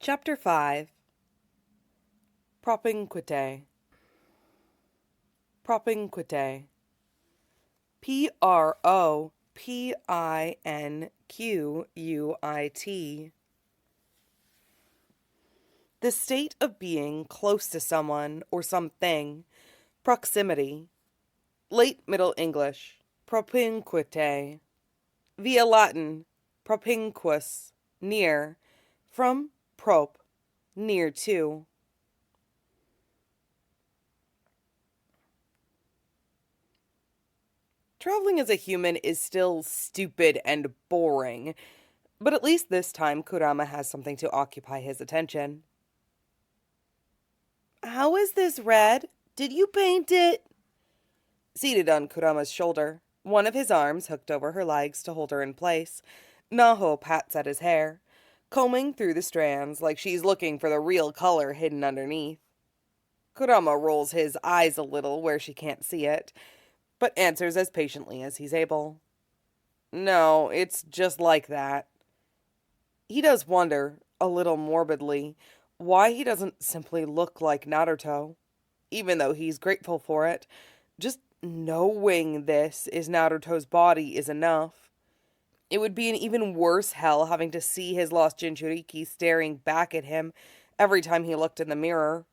Chapter 5 Propinquity. Propinquity. Propinquit. The state of being close to someone or something. Proximity. Late Middle English. Propinquity. Via Latin. Propinquus. Near. From prop. Near to. Traveling as a human is still stupid and boring, but at least this time Kurama has something to occupy his attention. How is this red? Did you paint it? Seated on Kurama's shoulder, one of his arms hooked over her legs to hold her in place, Naho pats at his hair, combing through the strands like she's looking for the real color hidden underneath. Kurama rolls his eyes a little where she can't see it, but answers as patiently as he's able. No, it's just like that. He does wonder, a little morbidly, why he doesn't simply look like Naruto, even though he's grateful for it. Just knowing this is Naruto's body is enough. It would be an even worse hell having to see his lost Jinchuriki staring back at him every time he looked in the mirror.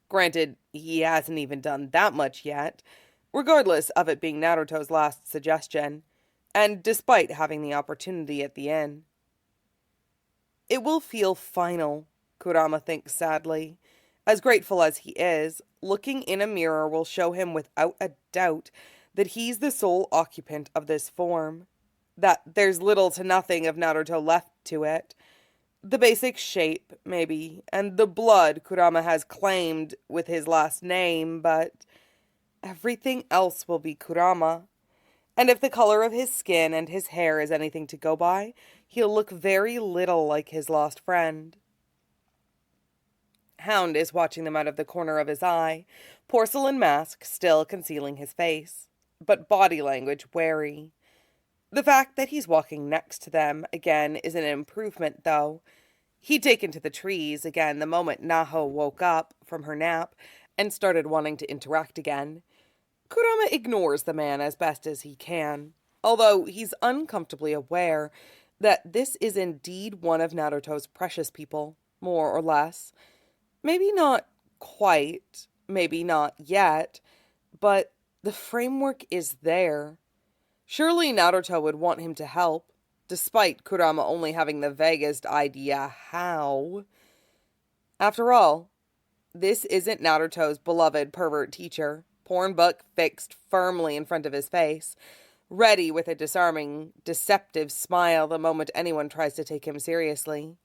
Granted, he hasn't even done that much yet, regardless of it being Naruto's last suggestion, and despite having the opportunity at the end. It will feel final, Kurama thinks sadly. As grateful as he is, looking in a mirror will show him without a doubt that he's the sole occupant of this form, that there's little to nothing of Naruto left to it. The basic shape, maybe, and the blood Kurama has claimed with his last name, but everything else will be Kurama. And if the color of his skin and his hair is anything to go by, he'll look very little like his lost friend. Hound is watching them out of the corner of his eye, porcelain mask still concealing his face, but body language wary. The fact that he's walking next to them again is an improvement, though. He'd taken to the trees again the moment Naho woke up from her nap and started wanting to interact again. Kurama ignores the man as best as he can, although he's uncomfortably aware that this is indeed one of Naruto's precious people, more or less. Maybe not quite, maybe not yet, but the framework is there. Surely Naruto would want him to help, despite Kurama only having the vaguest idea how. After all, this isn't Naruto's beloved pervert teacher, porn book fixed firmly in front of his face, ready with a disarming, deceptive smile the moment anyone tries to take him seriously.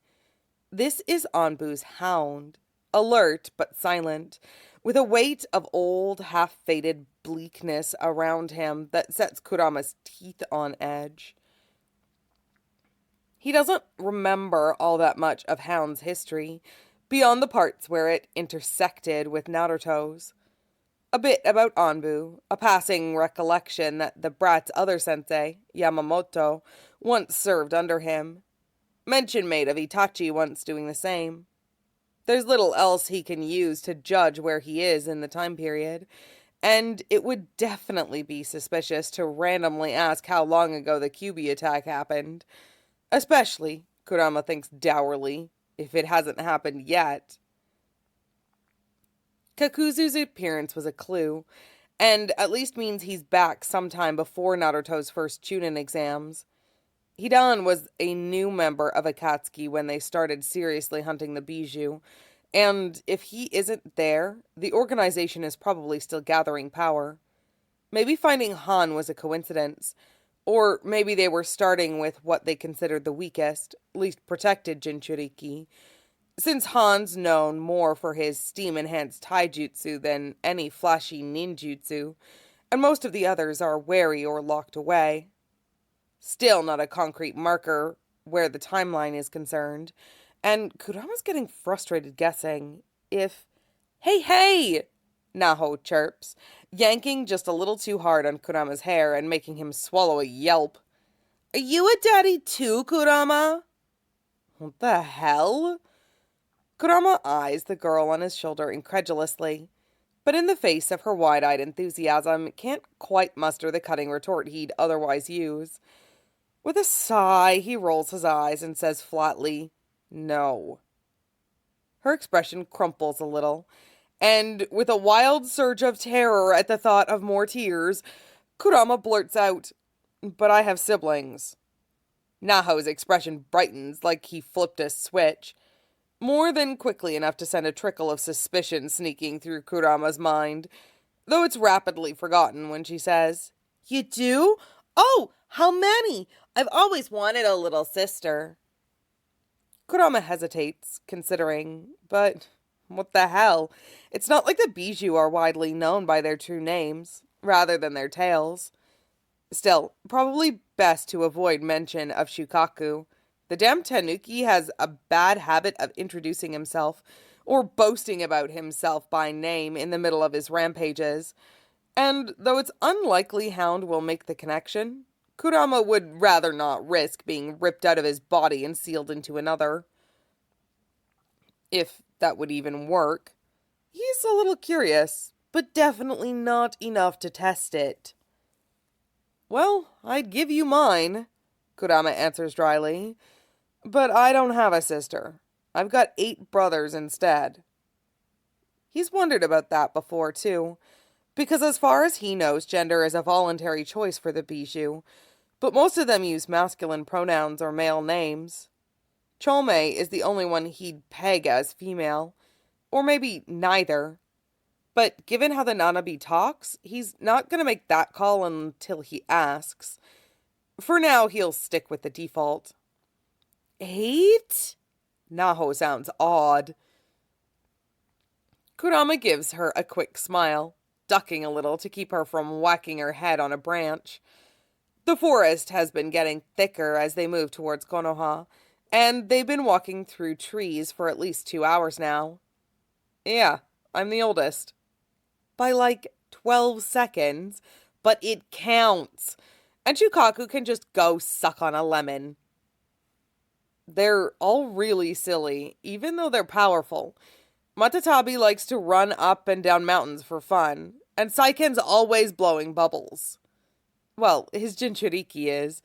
This is Anbu's hound, alert but silent, with a weight of old, half-faded bleakness around him that sets Kurama's teeth on edge. He doesn't remember all that much of Hound's history, beyond the parts where it intersected with Naruto's. A bit about Anbu, a passing recollection that the brat's other sensei, Yamamoto, once served under him. Mention made of Itachi once doing the same. There's little else he can use to judge where he is in the time period, and it would definitely be suspicious to randomly ask how long ago the Kyuubi attack happened. Especially, Kurama thinks dourly, if it hasn't happened yet. Kakuzu's appearance was a clue, and at least means he's back sometime before Naruto's first Chunin exams. Hidan was a new member of Akatsuki when they started seriously hunting the Bijou, and if he isn't there, the organization is probably still gathering power. Maybe finding Han was a coincidence, or maybe they were starting with what they considered the weakest, least protected Jinchuriki. Since Han's known more for his steam-enhanced taijutsu than any flashy ninjutsu, and most of the others are wary or locked away. Still not a concrete marker where the timeline is concerned, and Kurama's getting frustrated guessing if... Hey, hey! Naho chirps, yanking just a little too hard on Kurama's hair and making him swallow a yelp. Are you a daddy too, Kurama? What the hell? Kurama eyes the girl on his shoulder incredulously, but in the face of her wide-eyed enthusiasm, can't quite muster the cutting retort he'd otherwise use. With a sigh, he rolls his eyes and says flatly, "No." Her expression crumples a little, and with a wild surge of terror at the thought of more tears, Kurama blurts out, "But I have siblings." Naho's expression brightens like he flipped a switch, more than quickly enough to send a trickle of suspicion sneaking through Kurama's mind, though it's rapidly forgotten when she says, "You do? Oh, how many? I've always wanted a little sister." Kurama hesitates, considering, but what the hell? It's not like the Bijou are widely known by their true names, rather than their tails. Still, probably best to avoid mention of Shukaku. The damn Tanuki has a bad habit of introducing himself, or boasting about himself by name in the middle of his rampages, and though it's unlikely Hound will make the connection, Kurama would rather not risk being ripped out of his body and sealed into another. If that would even work. He's a little curious, but definitely not enough to test it. "Well, I'd give you mine," Kurama answers dryly, "but I don't have a sister. I've got 8 brothers instead." He's wondered about that before, too, because as far as he knows, gender is a voluntary choice for the Bijou, but most of them use masculine pronouns or male names. Chome is the only one he'd peg as female, or maybe neither. But given how the Nanabi talks, he's not going to make that call until he asks. For now, he'll stick with the default. 8? Naho sounds odd. Kurama gives her a quick smile, ducking a little to keep her from whacking her head on a branch. The forest has been getting thicker as they move towards Konoha, and they've been walking through trees for at least 2 hours now. Yeah, I'm the oldest. By like 12 seconds, but it counts. And Shukaku can just go suck on a lemon. They're all really silly, even though they're powerful. Matatabi likes to run up and down mountains for fun, and Saiken's always blowing bubbles. Well, his Jinchuriki is,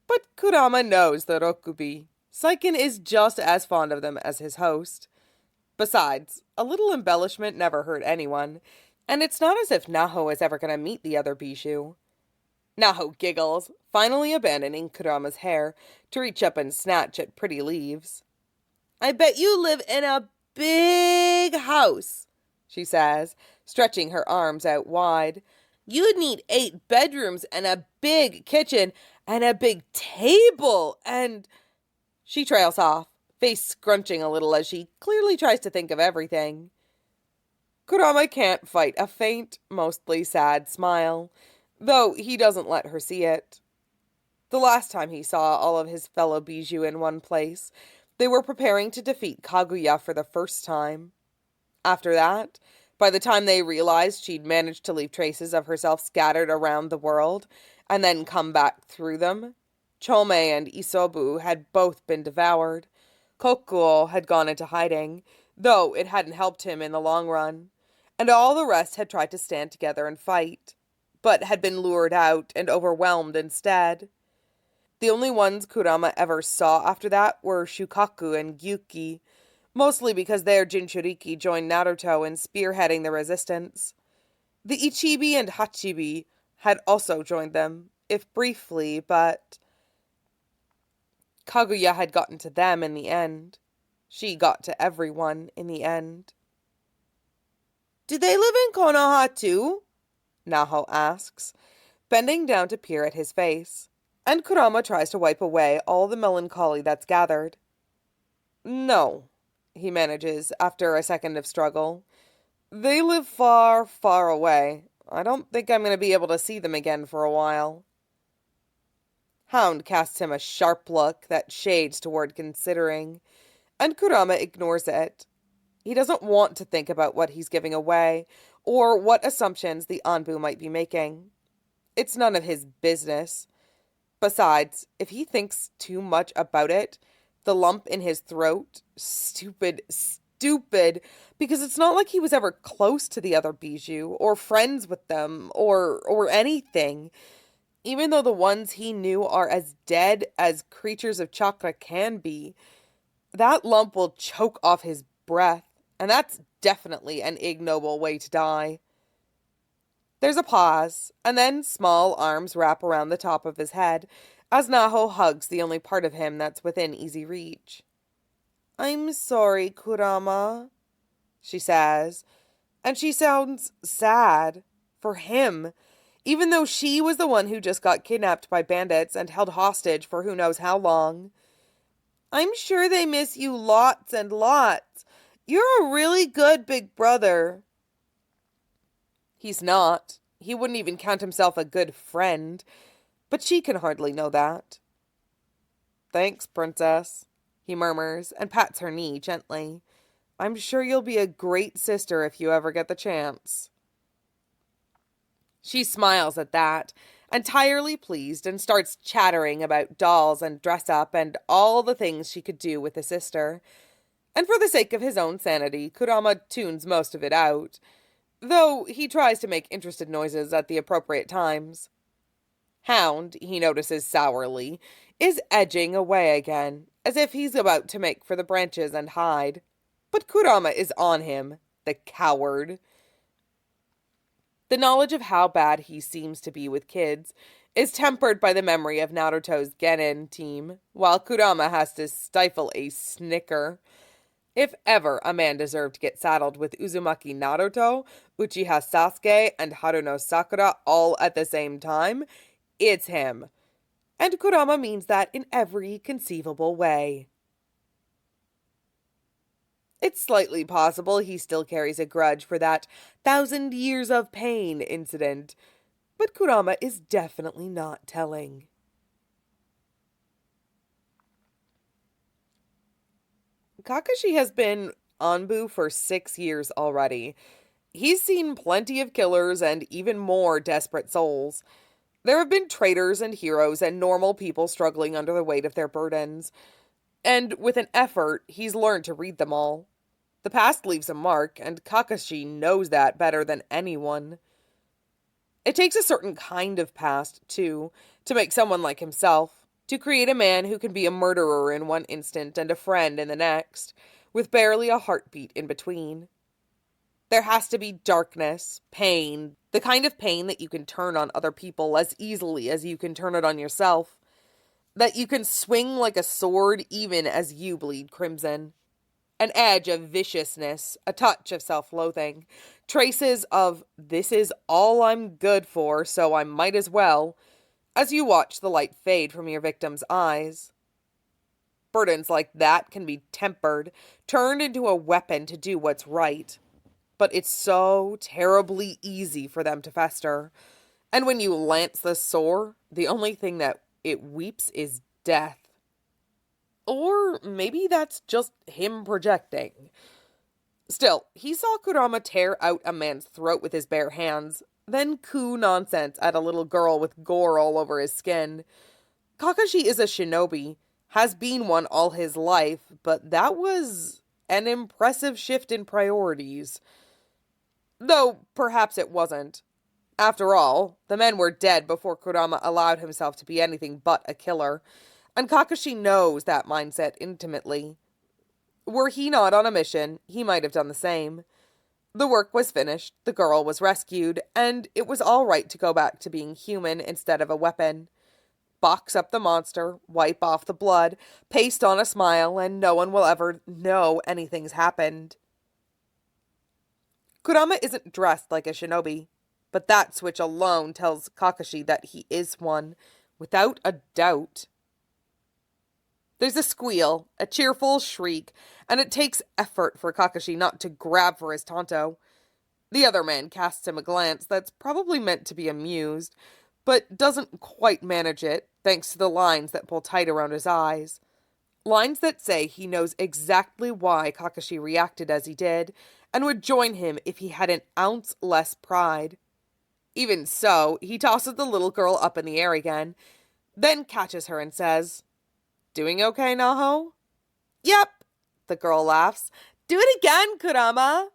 but Kurama knows the Rokubi. Saiken is just as fond of them as his host. Besides, a little embellishment never hurt anyone, and it's not as if Naho is ever going to meet the other Bijou. Naho giggles, finally abandoning Kurama's hair to reach up and snatch at pretty leaves. "I bet you live in a big house," she says, stretching her arms out wide. "You'd need 8 bedrooms and a big kitchen and a big table and..." She trails off, face scrunching a little as she clearly tries to think of everything. Kurama can't fight a faint, mostly sad smile, though he doesn't let her see it. The last time he saw all of his fellow Bijou in one place, they were preparing to defeat Kaguya for the first time. After that, by the time they realized she'd managed to leave traces of herself scattered around the world, and then come back through them, Chome and Isobu had both been devoured. Kokuo had gone into hiding, though it hadn't helped him in the long run, and all the rest had tried to stand together and fight, but had been lured out and overwhelmed instead. The only ones Kurama ever saw after that were Shukaku and Gyuki, mostly because their Jinchuriki joined Naruto in spearheading the resistance. The Ichibi and Hachibi had also joined them, if briefly, but Kaguya had gotten to them in the end. She got to everyone in the end. "Do they live in Konoha too?" Naho asks, bending down to peer at his face, and Kurama tries to wipe away all the melancholy that's gathered. "No," he manages after a second of struggle. They live far, far away. I don't think I'm going to be able to see them again for a while. Hound casts him a sharp look that shades toward considering, and Kurama ignores it. He doesn't want to think about what he's giving away, or what assumptions the Anbu might be making. It's none of his business. Besides, if he thinks too much about it, the lump in his throat, stupid, because it's not like he was ever close to the other Bijou, or friends with them, or anything. Even though the ones he knew are as dead as creatures of chakra can be, that lump will choke off his breath, and that's definitely an ignoble way to die. There's a pause, and then small arms wrap around the top of his head as Naho hugs the only part of him that's within easy reach. "I'm sorry, Kurama," she says, and she sounds sad for him, even though she was the one who just got kidnapped by bandits and held hostage for who knows how long. "I'm sure they miss you lots and lots. You're a really good big brother." He's not. He wouldn't even count himself a good friend. But she can hardly know that. "Thanks, princess," he murmurs and pats her knee gently. "I'm sure you'll be a great sister if you ever get the chance." She smiles at that, entirely pleased, and starts chattering about dolls and dress-up and all the things she could do with a sister. And for the sake of his own sanity, Kurama tunes most of it out, though he tries to make interested noises at the appropriate times. Hound, he notices sourly, is edging away again, as if he's about to make for the branches and hide. But Kurama is on him, the coward. The knowledge of how bad he seems to be with kids is tempered by the memory of Naruto's Genin team, while Kurama has to stifle a snicker. If ever a man deserved to get saddled with Uzumaki Naruto, Uchiha Sasuke, and Haruno Sakura all at the same time, it's him. And Kurama means that in every conceivable way. It's slightly possible he still carries a grudge for that 1,000 years of pain incident, but Kurama is definitely not telling. Kakashi has been Anbu for 6 years already. He's seen plenty of killers and even more desperate souls. There have been traitors and heroes and normal people struggling under the weight of their burdens. And with an effort, he's learned to read them all. The past leaves a mark, and Kakashi knows that better than anyone. It takes a certain kind of past, too, to make someone like himself, to create a man who can be a murderer in one instant and a friend in the next, with barely a heartbeat in between. There has to be darkness, pain, the kind of pain that you can turn on other people as easily as you can turn it on yourself. That you can swing like a sword even as you bleed crimson. An edge of viciousness, a touch of self-loathing, traces of "this is all I'm good for, so I might as well," as you watch the light fade from your victim's eyes. Burdens like that can be tempered, turned into a weapon to do what's right. But it's so terribly easy for them to fester. And when you lance the sore, the only thing that it weeps is death. Or maybe that's just him projecting. Still, he saw Kurama tear out a man's throat with his bare hands, then coo nonsense at a little girl with gore all over his skin. Kakashi is a shinobi, has been one all his life, but that was an impressive shift in priorities. Though perhaps it wasn't. After all, the men were dead before Kurama allowed himself to be anything but a killer, and Kakashi knows that mindset intimately. Were he not on a mission, he might have done the same. The work was finished, the girl was rescued, and it was all right to go back to being human instead of a weapon. Box up the monster, wipe off the blood, paste on a smile, and no one will ever know anything's happened. Kurama isn't dressed like a shinobi, but that switch alone tells Kakashi that he is one, without a doubt. There's a squeal, a cheerful shriek, and it takes effort for Kakashi not to grab for his Tonto. The other man casts him a glance that's probably meant to be amused, but doesn't quite manage it, thanks to the lines that pull tight around his eyes. Lines that say he knows exactly why Kakashi reacted as he did, and would join him if he had an ounce less pride. Even so, he tosses the little girl up in the air again, then catches her and says, "Doing okay, Naho?" "Yep," the girl laughs. "Do it again, Kurama."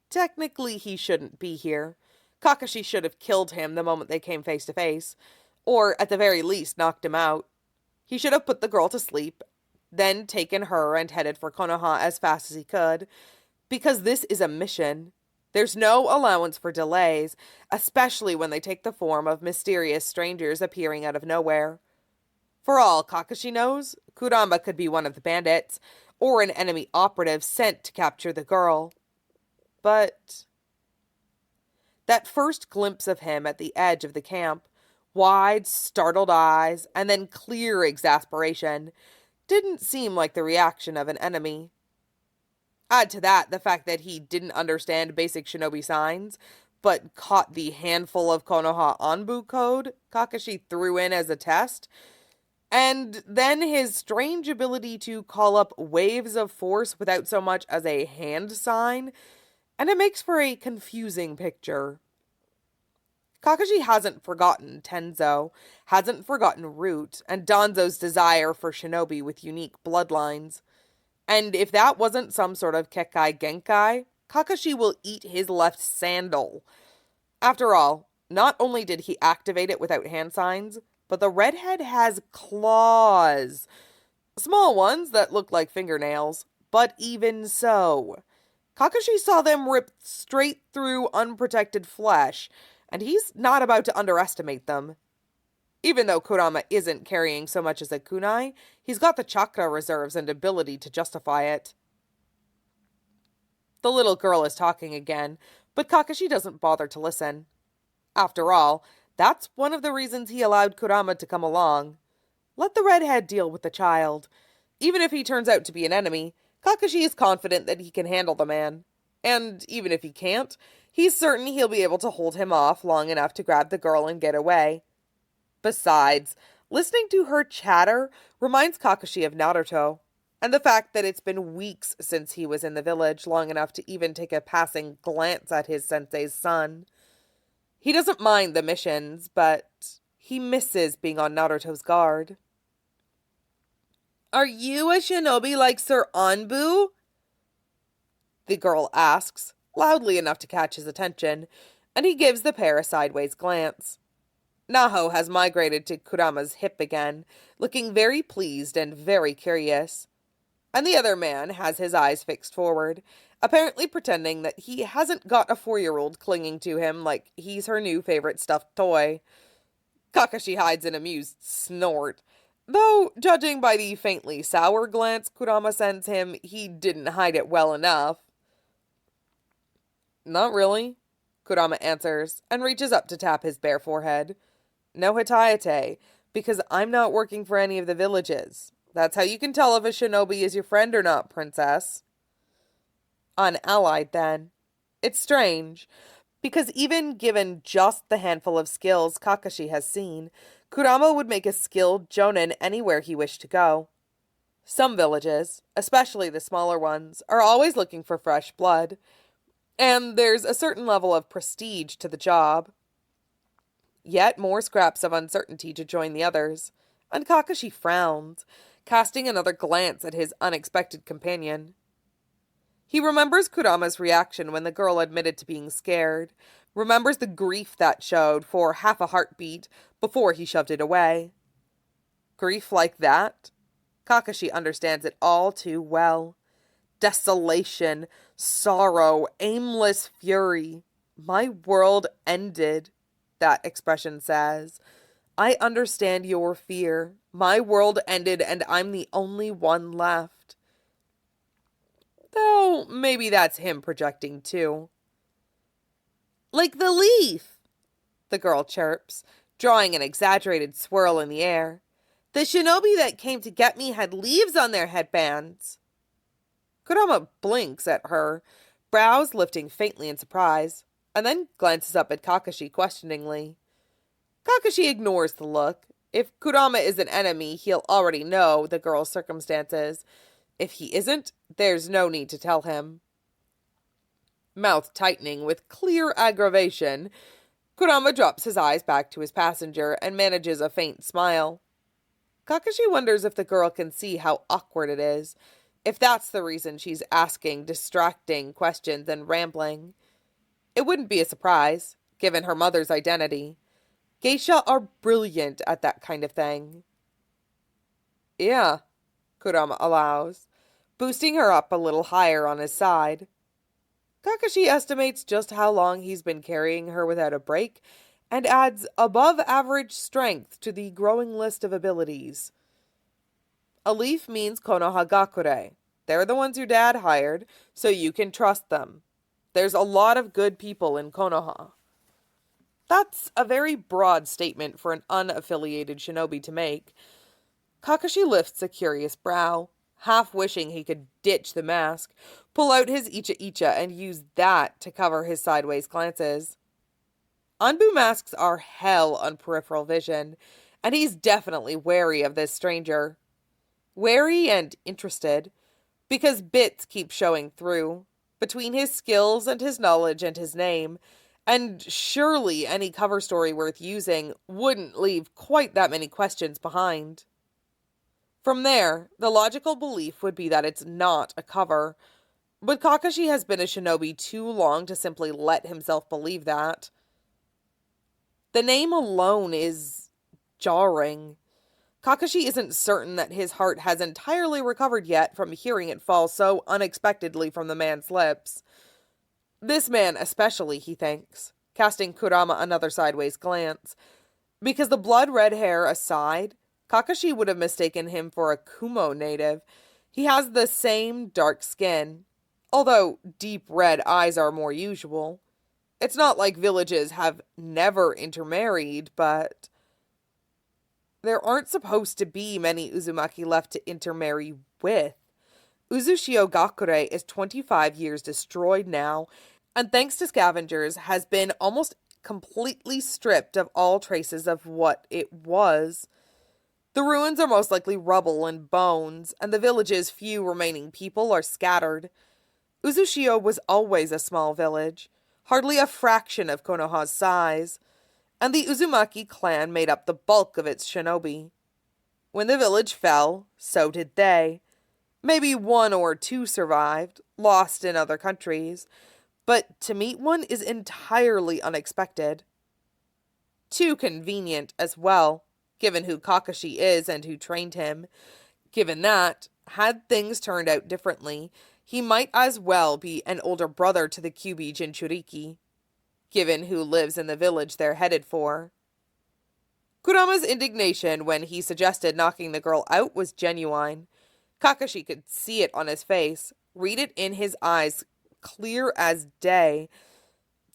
Technically, he shouldn't be here. Kakashi should have killed him the moment they came face to face, or at the very least knocked him out. He should have put the girl to sleep, then taken her and headed for Konoha as fast as he could, because this is a mission. There's no allowance for delays, especially when they take the form of mysterious strangers appearing out of nowhere. For all Kakashi knows, Kurama could be one of the bandits, or an enemy operative sent to capture the girl. But that first glimpse of him at the edge of the camp, wide, startled eyes, and then clear exasperation, didn't seem like the reaction of an enemy. Add to that the fact that he didn't understand basic shinobi signs, but caught the handful of Konoha Anbu code Kakashi threw in as a test, and then his strange ability to call up waves of force without so much as a hand sign, and it makes for a confusing picture. Kakashi hasn't forgotten Tenzo, hasn't forgotten Root, and Danzo's desire for shinobi with unique bloodlines. And if that wasn't some sort of Kekkai Genkai, Kakashi will eat his left sandal. After all, not only did he activate it without hand signs, but the redhead has claws. Small ones that look like fingernails, but even so. Kakashi saw them rip straight through unprotected flesh, and he's not about to underestimate them. Even though Kurama isn't carrying so much as a kunai, he's got the chakra reserves and ability to justify it. The little girl is talking again, but Kakashi doesn't bother to listen. After all, that's one of the reasons he allowed Kurama to come along. Let the redhead deal with the child. Even if he turns out to be an enemy, Kakashi is confident that he can handle the man. And even if he can't, he's certain he'll be able to hold him off long enough to grab the girl and get away. Besides, listening to her chatter reminds Kakashi of Naruto, and the fact that it's been weeks since he was in the village long enough to even take a passing glance at his sensei's son. He doesn't mind the missions, but he misses being on Naruto's guard. "Are you a shinobi like Sir Anbu?" the girl asks, loudly enough to catch his attention, and he gives the pair a sideways glance. Naho has migrated to Kurama's hip again, looking very pleased and very curious. And the other man has his eyes fixed forward, apparently pretending that he hasn't got a 4-year-old clinging to him like he's her new favorite stuffed toy. Kakashi hides an amused snort, though, judging by the faintly sour glance Kurama sends him, he didn't hide it well enough. "Not really," Kurama answers, and reaches up to tap his bare forehead. "No Hitayate, because I'm not working for any of the villages. That's how you can tell if a shinobi is your friend or not, princess." Unallied, then. It's strange, because even given just the handful of skills Kakashi has seen, Kurama would make a skilled jonin anywhere he wished to go. Some villages, especially the smaller ones, are always looking for fresh blood, and there's a certain level of prestige to the job. Yet more scraps of uncertainty to join the others, and Kakashi frowns, casting another glance at his unexpected companion. He remembers Kurama's reaction when the girl admitted to being scared, remembers the grief that showed for half a heartbeat before he shoved it away. Grief like that? Kakashi understands it all too well. Desolation, sorrow, aimless fury. My world ended, that expression says. I understand your fear. My world ended and I'm the only one left. Though maybe that's him projecting too. "Like the leaf," the girl chirps, drawing an exaggerated swirl in the air. The shinobi that came to get me had leaves on their headbands. Kurama blinks at her, brows lifting faintly in surprise, and then glances up at Kakashi questioningly. Kakashi ignores the look. If Kurama is an enemy, he'll already know the girl's circumstances. If he isn't, there's no need to tell him. Mouth tightening with clear aggravation, Kurama drops his eyes back to his passenger and manages a faint smile. Kakashi wonders if the girl can see how awkward it is, if that's the reason she's asking distracting questions and rambling. It wouldn't be a surprise, given her mother's identity. Geisha are brilliant at that kind of thing. Yeah, Kurama allows, boosting her up a little higher on his side. Kakashi estimates just how long he's been carrying her without a break, and adds above average strength to the growing list of abilities. A leaf means Konohagakure. They're the ones your dad hired, so you can trust them. There's a lot of good people in Konoha. That's a very broad statement for an unaffiliated shinobi to make. Kakashi lifts a curious brow, half wishing he could ditch the mask, pull out his icha-icha, and use that to cover his sideways glances. Anbu masks are hell on peripheral vision, and he's definitely wary of this stranger. Wary and interested, because bits keep showing through, between his skills and his knowledge and his name, and surely any cover story worth using wouldn't leave quite that many questions behind. From there, the logical belief would be that it's not a cover, but Kakashi has been a shinobi too long to simply let himself believe that. The name alone is jarring. Kakashi isn't certain that his heart has entirely recovered yet from hearing it fall so unexpectedly from the man's lips. This man especially, he thinks, casting Kurama another sideways glance. Because the blood-red hair aside, Kakashi would have mistaken him for a Kumo native. He has the same dark skin, although deep red eyes are more usual. It's not like villages have never intermarried, but there aren't supposed to be many Uzumaki left to intermarry with. Uzushio Gakure is 25 years destroyed now, and thanks to scavengers, has been almost completely stripped of all traces of what it was. The ruins are most likely rubble and bones, and the village's few remaining people are scattered. Uzushio was always a small village, hardly a fraction of Konoha's size, and the Uzumaki clan made up the bulk of its shinobi. When the village fell, so did they. Maybe one or two survived, lost in other countries, but to meet one is entirely unexpected. Too convenient as well, given who Kakashi is and who trained him. Given that, had things turned out differently, he might as well be an older brother to the Kyubi Jinchuriki, given who lives in the village they're headed for. Kurama's indignation when he suggested knocking the girl out was genuine. Kakashi could see it on his face, read it in his eyes, clear as day.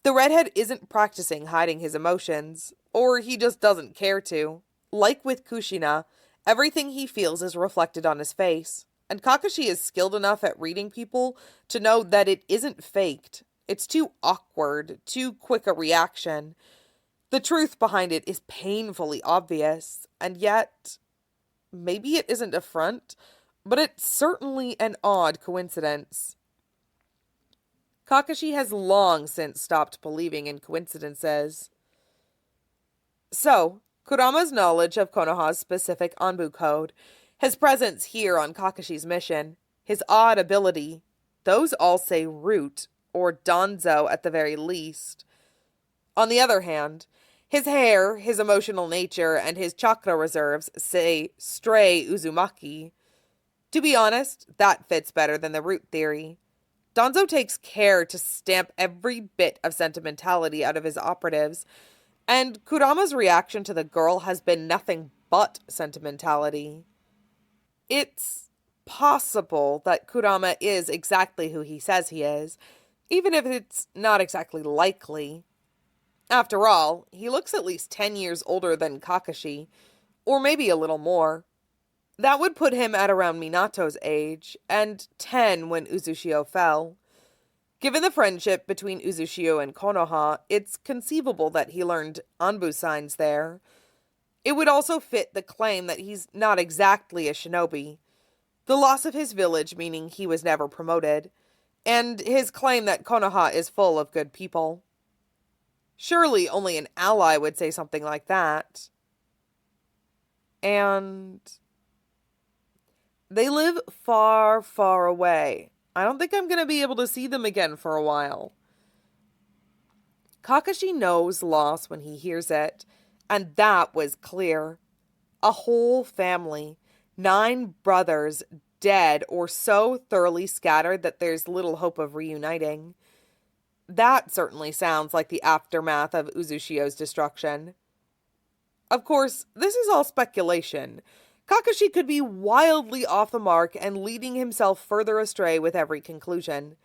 The redhead isn't practicing hiding his emotions, or he just doesn't care to. Like with Kushina, everything he feels is reflected on his face, and Kakashi is skilled enough at reading people to know that it isn't faked. It's too awkward, too quick a reaction. The truth behind it is painfully obvious, and yet, maybe it isn't a front, but it's certainly an odd coincidence. Kakashi has long since stopped believing in coincidences. So, Kurama's knowledge of Konoha's specific Anbu code, his presence here on Kakashi's mission, his odd ability, those all say root, or danzo at the very least. On the other hand, his hair, his emotional nature, and his chakra reserves say stray Uzumaki. To be honest, that fits better than the root theory. Danzo takes care to stamp every bit of sentimentality out of his operatives, and Kurama's reaction to the girl has been nothing but sentimentality. It's possible that Kurama is exactly who he says he is, even if it's not exactly likely. After all, he looks at least 10 years older than Kakashi. or maybe a little more. That would put him at around Minato's age, and 10 when Uzushio fell. Given the friendship between Uzushio and Konoha, it's conceivable that he learned Anbu signs there. It would also fit the claim that he's not exactly a shinobi, the loss of his village meaning he was never promoted, and his claim that Konoha is full of good people. Surely only an ally would say something like that. And they live far, far away. I don't think I'm going to be able to see them again for a while. Kakashi knows loss when he hears it, and that was clear. A whole family, 9 brothers, dead or so thoroughly scattered that there's little hope of reuniting. That certainly sounds like the aftermath of Uzushio's destruction. Of course, this is all speculation. Kakashi could be wildly off the mark and leading himself further astray with every conclusion.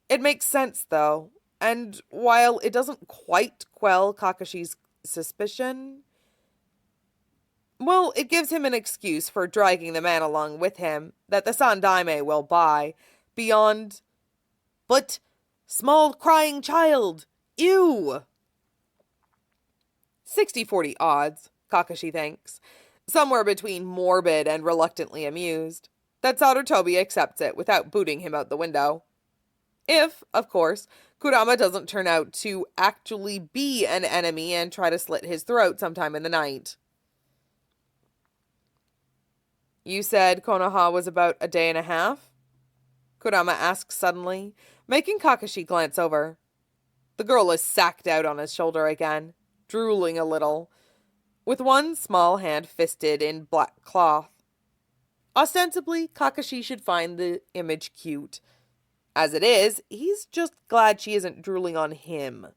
It makes sense, though, and while it doesn't quite quell Kakashi's suspicion, well, it gives him an excuse for dragging the man along with him that the Sandaime will buy, beyond, but, small crying child, ew! 60-40 odds, Kakashi thinks, somewhere between morbid and reluctantly amused, that Sarutobi accepts it without booting him out the window. If, of course, Kurama doesn't turn out to actually be an enemy and try to slit his throat sometime in the night. You said Konoha was about a day and a half? Kurama asks suddenly, making Kakashi glance over. The girl is sacked out on his shoulder again, drooling a little, with one small hand fisted in black cloth. Ostensibly, Kakashi should find the image cute. As it is, he's just glad she isn't drooling on him.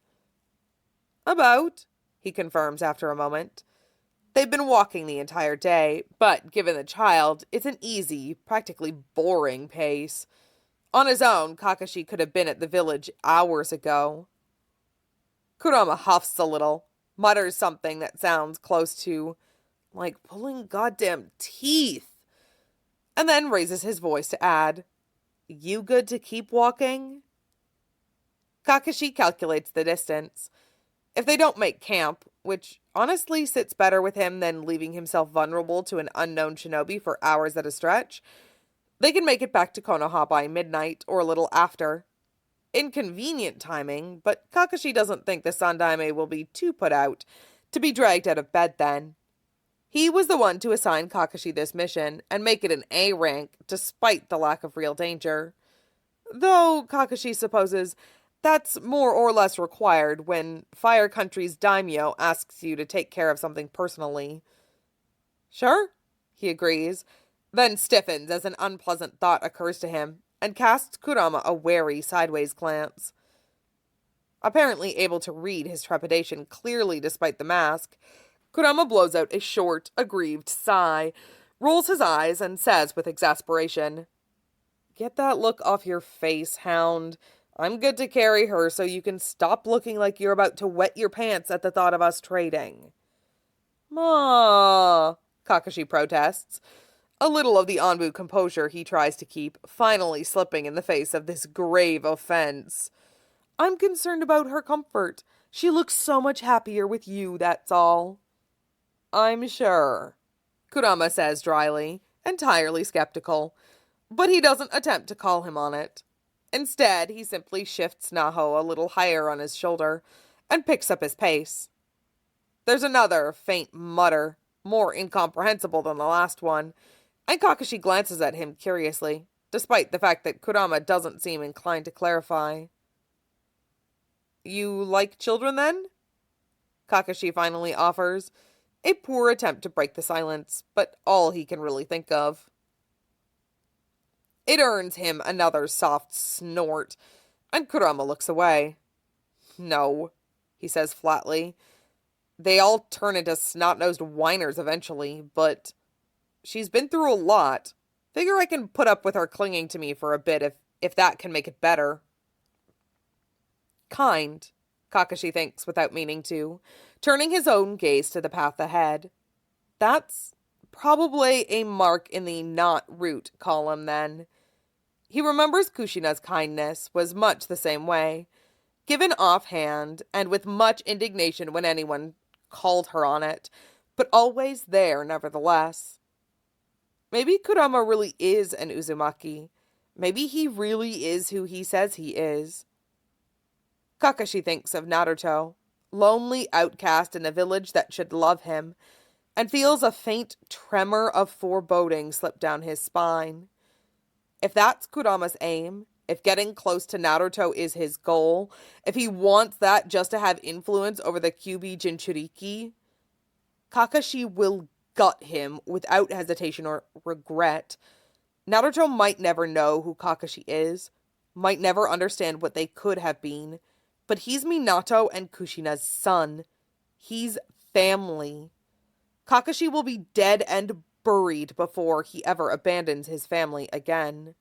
About, he confirms after a moment. They've been walking the entire day, but given the child, it's an easy, practically boring pace. On his own, Kakashi could have been at the village hours ago. Kurama huffs a little, mutters something that sounds close to, like pulling goddamn teeth, and then raises his voice to add, You good to keep walking? Kakashi calculates the distance. If they don't make camp, which honestly sits better with him than leaving himself vulnerable to an unknown shinobi for hours at a stretch, they can make it back to Konoha by midnight or a little after. Inconvenient timing, but Kakashi doesn't think the Sandaime will be too put out to be dragged out of bed then. He was the one to assign Kakashi this mission and make it an A rank despite the lack of real danger. Though Kakashi supposes that's more or less required when Fire Country's daimyo asks you to take care of something personally. Sure, he agrees, then stiffens as an unpleasant thought occurs to him and casts Kurama a wary sideways glance. Apparently able to read his trepidation clearly despite the mask, Kurama blows out a short, aggrieved sigh, rolls his eyes, and says with exasperation, Get that look off your face, hound. I'm good to carry her so you can stop looking like you're about to wet your pants at the thought of us trading. Ma, Kakashi protests, a little of the Anbu composure he tries to keep finally slipping in the face of this grave offense. I'm concerned about her comfort. She looks so much happier with you, that's all. I'm sure, Kurama says dryly, entirely skeptical, but he doesn't attempt to call him on it. Instead, he simply shifts Naho a little higher on his shoulder and picks up his pace. There's another faint mutter, more incomprehensible than the last one, and Kakashi glances at him curiously, despite the fact that Kurama doesn't seem inclined to clarify. You like children, then? Kakashi finally offers, a poor attempt to break the silence, but all he can really think of. It earns him another soft snort, and Kurama looks away. No, he says flatly. They all turn into snot-nosed whiners eventually, but she's been through a lot. Figure I can put up with her clinging to me for a bit if that can make it better. Kind, Kakashi thinks without meaning to, turning his own gaze to the path ahead. That's probably a mark in the not root column then. He remembers Kushina's kindness was much the same way, given offhand and with much indignation when anyone called her on it, but always there nevertheless. Maybe Kurama really is an Uzumaki. Maybe he really is who he says he is. Kakashi thinks of Naruto, lonely outcast in a village that should love him, and feels a faint tremor of foreboding slip down his spine. If that's Kurama's aim, if getting close to Naruto is his goal, if he wants that just to have influence over the Kyuubi Jinchuriki, Kakashi will gut him without hesitation or regret. Naruto might never know who Kakashi is, might never understand what they could have been, but he's Minato and Kushina's son. He's family. Kakashi will be dead and buried before he ever abandons his family again.